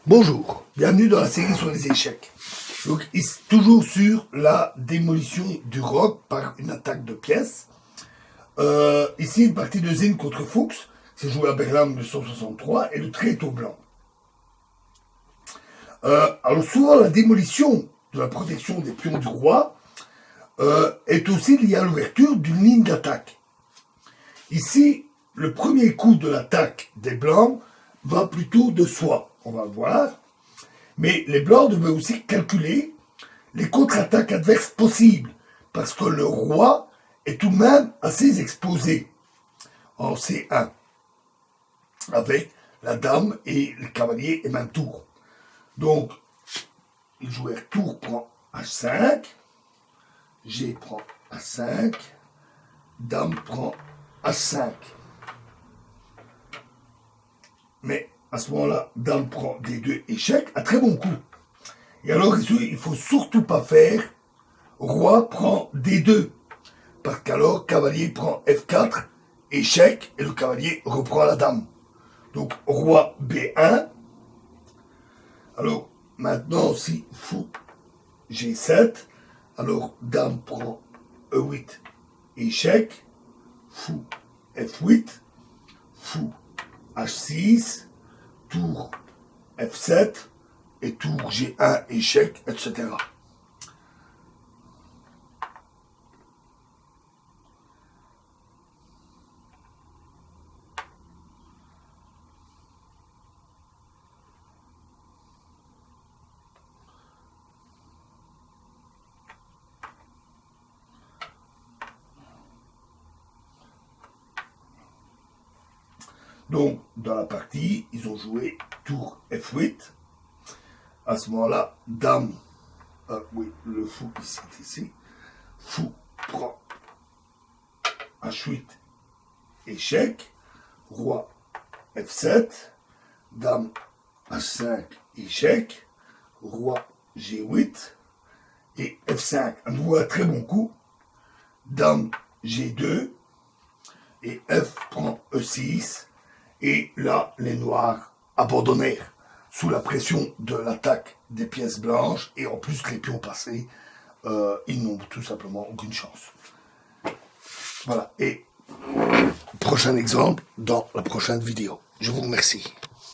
Bonjour, bienvenue dans la série sur les échecs. Donc, toujours sur la démolition du roc par une attaque de pièces. Ici, une partie de Zinn contre Fuchs, c'est joué à Berlin en 1963, et le tréteau blanc. Alors souvent, la démolition de la protection des pions du roi est aussi liée à l'ouverture d'une ligne d'attaque. Ici, le premier coup de l'attaque des blancs va plutôt de soi, on va le voir. Mais les blancs devaient aussi calculer les contre-attaques adverses possibles, parce que le roi est tout de même assez exposé en C1, avec la dame et le cavalier et même tour. Donc, le joueur tour prend H5, G prend H5, dame prend H5. Mais à ce moment-là, dame prend D2 échec, un très bon coup. Et alors, il ne faut surtout pas faire roi prend D2, parce qu'alors, cavalier prend F4, échec, et le cavalier reprend la dame. Donc, roi B1. Alors, maintenant, si fou G7, alors dame prend E8, échec, fou F8, fou H6, tour F7, et tour G1, échec, etc. Donc, dans la partie, ils ont joué tour F8. À ce moment-là, dame, oui, le fou qui est ici, fou prend H8, échec, roi F7, dame H5, échec, roi G8 et F5. À nouveau un très bon coup, dame G2 et F prend E6. Et là, les noirs abandonnèrent sous la pression de l'attaque des pièces blanches. Et en plus, les pions passés, ils n'ont tout simplement aucune chance. Voilà. Et prochain exemple dans la prochaine vidéo. Je vous remercie.